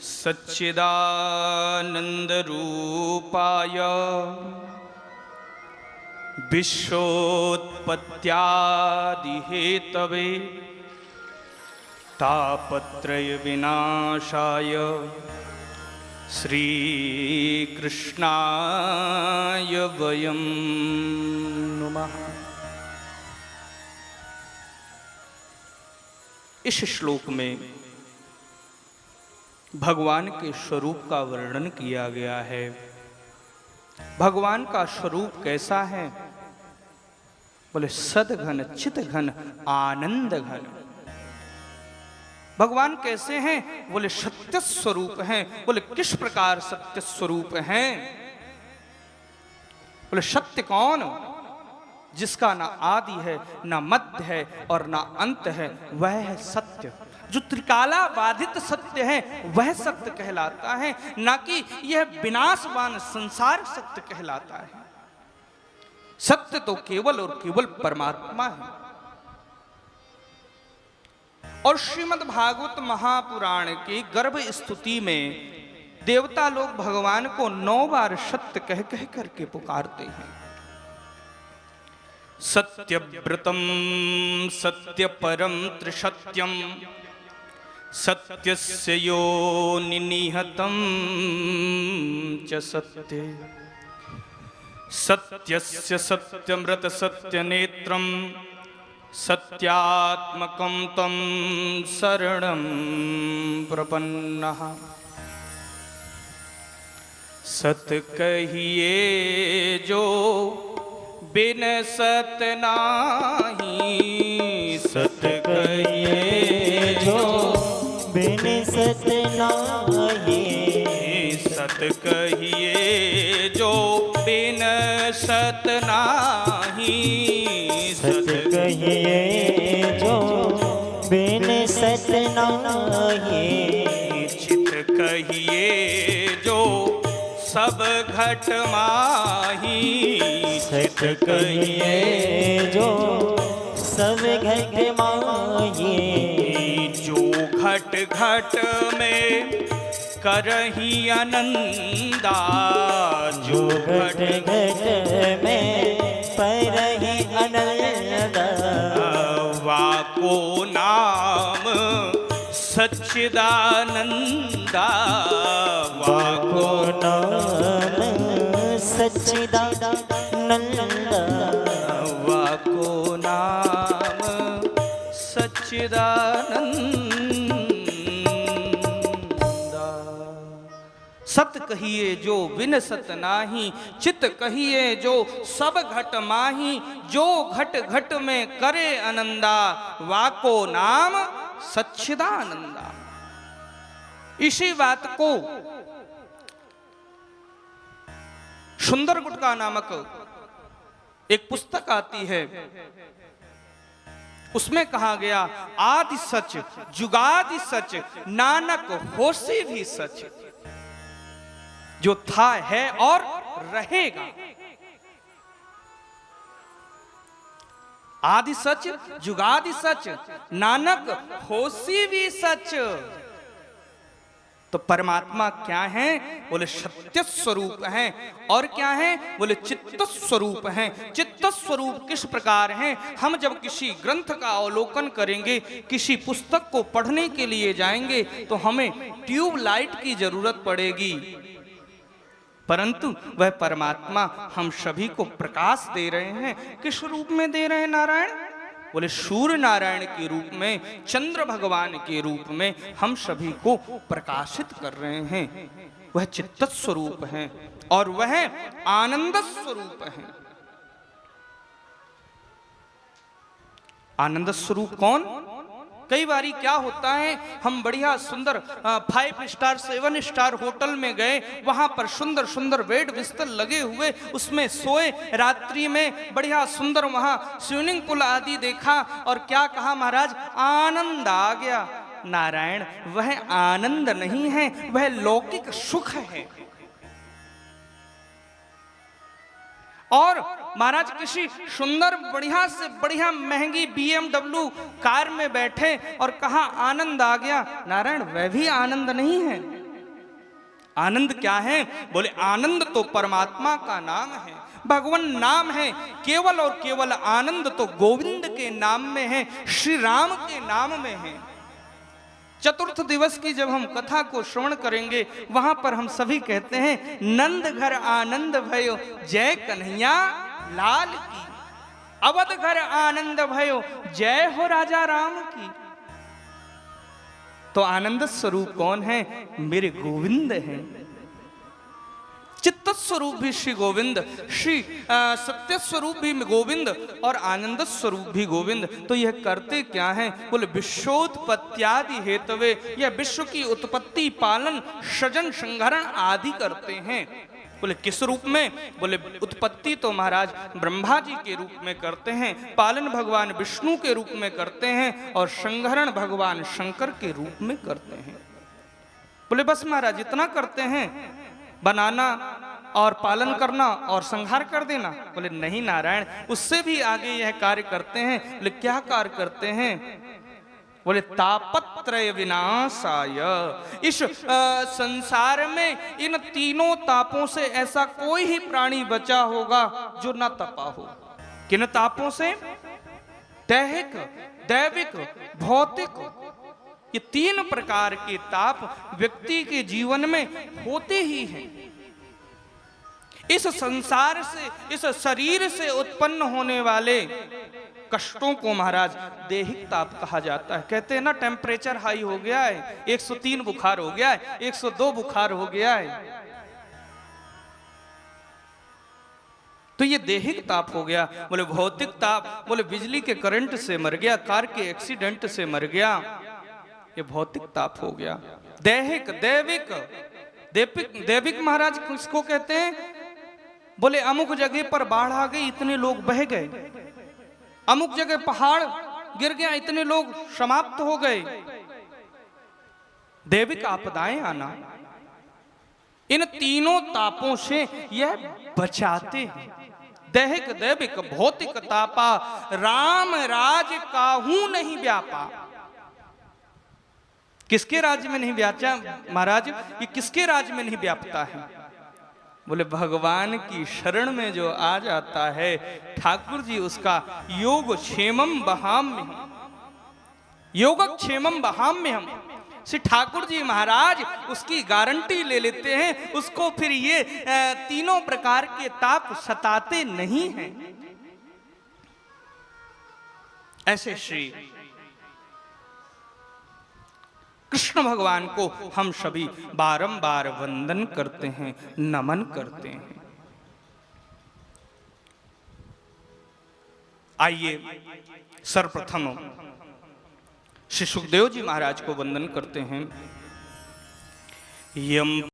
सच्चिदानन्दरूपाय विश्वोत्पत्त्यादिहेतवे तापत्रयविनाशाय श्रीकृष्णाय वयं नमः। इस श्लोक में भगवान के स्वरूप का वर्णन किया गया है। भगवान का स्वरूप कैसा है? बोले सद्घन चित घन आनंद घन। भगवान कैसे हैं? बोले सत्य स्वरूप हैं। बोले किस प्रकार सत्य स्वरूप हैं? बोले सत्य कौन? जिसका ना आदि है, ना मध्य है और ना अंत है, वह है सत्य। जो त्रिकाला बाधित सत्य है वह सत्य कहलाता है, ना कि यह विनाशवान संसार सत्य कहलाता है। सत्य तो केवल और केवल परमात्मा है। और श्रीमद् भागवत महापुराण की गर्भ स्तुति में देवता लोग भगवान को 9 बार सत्य कह कह करके पुकारते हैं। सत्यव्रतम सत्यपरम त्रिसत्यम सत्यस्य योनिनिहतं च सत्ये सत्यस्य सत्यमृत सत्यनेत्रं सत्यात्मकं तं शरणं प्रपन्नः। सत कहिए जो बिन सत नाही, सत कहिए जो बिन सत नाही, सत कहिए जो बिन सत नाही, सत कहिए जो बिन सत नाही, चित कहिए जो सब घट माही, सत कहिए जो सब घट माही, जो घट घट में करही आनंदा, जो घट घट में परहि आनंदा, वाको नाम सच्चिदानंदा, वाको नाम सच्चिदानंदा, वाको नाम सच्चिदानंदा। सत कहिए जो बिन सत नाही, चित कहिए जो सब घट माही, जो घट घट में करे आनंदा, वाको नाम सच्चिदानंदा। इसी बात को सुंदर गुटका नामक एक पुस्तक आती है, उसमें कहा गया आदि सच जुगादि सच नानक होसी भी सच। जो था है और रहेगा। आदि सच जुगादि सच नानक होसी भी सच। तो परमात्मा क्या है? बोले सत्य स्वरूप हैं। और क्या है? बोले चित्त स्वरूप हैं। चित्त स्वरूप किस प्रकार हैं? हम जब किसी ग्रंथ का अवलोकन करेंगे, किसी पुस्तक को पढ़ने के लिए जाएंगे, तो हमें ट्यूब लाइट की जरूरत पड़ेगी, परंतु वह परमात्मा हम सभी को प्रकाश दे रहे हैं। किस रूप में दे रहे हैं नारायण? बोले सूर्य नारायण के रूप में, चंद्र भगवान के रूप में हम सभी को प्रकाशित कर रहे हैं। वह चित्त स्वरूप है और वह आनंद स्वरूप है। आनंद स्वरूप कौन? कई बारी क्या होता है, हम बढ़िया सुंदर 5 स्टार 7 स्टार होटल में गए, वहां पर सुंदर सुंदर बेड बिस्तर लगे हुए, उसमें सोए, रात्रि में बढ़िया सुंदर वहां स्विमिंग पूल आदि देखा और क्या कहा महाराज, आनंद आ गया। नारायण वह आनंद नहीं है, वह लौकिक सुख है। और महाराज किसी सुंदर बढ़िया से बढ़िया महंगी BMW कार में बैठे और कहा आनंद आ गया, नारायण वह भी आनंद नहीं है, आनंद क्या है? बोले आनंद तो परमात्मा का नाम है, भगवान नाम है। केवल और केवल आनंद तो गोविंद के नाम में है, श्री राम के नाम में है। चतुर्थ दिवस की जब हम कथा को श्रवण करेंगे, वहां पर हम सभी कहते हैं नंद घर आनंद भयो जय कन्हैया लाल की, अवध घर आनंद भयो जय हो राजा राम की। तो आनंद स्वरूप कौन है? मेरे गोविंद हैं। चित्त स्वरूप भी श्री गोविंद, श्री सत्य स्वरूप भी गोविंद और आनंद स्वरूप भी गोविंद। तो यह करते क्या हैं? बोले विश्वोत्पत्त्यादि हेतवे, यह विश्व की उत्पत्ति, पालन, सृजन, संहरण आदि करते हैं। बोले किस रूप में? बोले उत्पत्ति तो महाराज ब्रह्मा जी के रूप में करते हैं, पालन भगवान विष्णु के रूप में करते हैं और संहरण भगवान शंकर के रूप में करते हैं। बोले बस महाराज इतना करते हैं, बनाना और पालन करना और संहार कर देना? बोले नहीं नारायण, उससे भी आगे यह कार्य करते हैं। बोले क्या कार्य करते हैं? बोले तापत्रय विनाशाय, इस संसार में इन तीनों तापों से ऐसा कोई ही प्राणी बचा होगा जो न तपा हो। किन तापों से? दैहिक, दैविक, भौतिक, ये तीन प्रकार के ताप व्यक्ति के जीवन में होते ही हैं। इस संसार से, इस शरीर से उत्पन्न होने वाले कष्टों को महाराज दैहिक ताप कहा जाता है। कहते हैं ना टेम्परेचर हाई हो गया है, 103 बुखार हो गया है, 102 बुखार हो गया है, तो ये दैहिक ताप हो गया। बोले भौतिक ताप, बोले बिजली के करंट से मर गया, कार के एक्सीडेंट से मर गया, ये भौतिक ताप हो गया। दैहिक, दैविक, दैविक महाराज किसको कहते हैं? बोले अमुक जगह पर बाढ़ आ गई, इतने लोग बह गए, अमुक जगह पहाड़ गिर गया, इतने लोग समाप्त हो गए। दैविक आपदाएं आना, इन तीनों तापों से यह बचाते हैं। दैहिक, दैविक, भौतिक तापा राम राज काहू नहीं व्यापा। किसके राज्य में नहीं व्याचा महाराज? ये किसके राज्य में नहीं व्यापता है? बोले भगवान की शरण में जो आ जाता है ठाकुर जी, उसका योग क्षेमम बहाम्य, योग क्षेमम बहाम्य हम श्री ठाकुर जी महाराज उसकी गारंटी ले लेते हैं, उसको फिर ये तीनों प्रकार के ताप सताते नहीं हैं। ऐसे श्री कृष्ण भगवान को हम सभी बारंबार वंदन करते हैं, नमन करते हैं। आइए सर्वप्रथम श्री सुखदेव जी महाराज को वंदन करते हैं। यम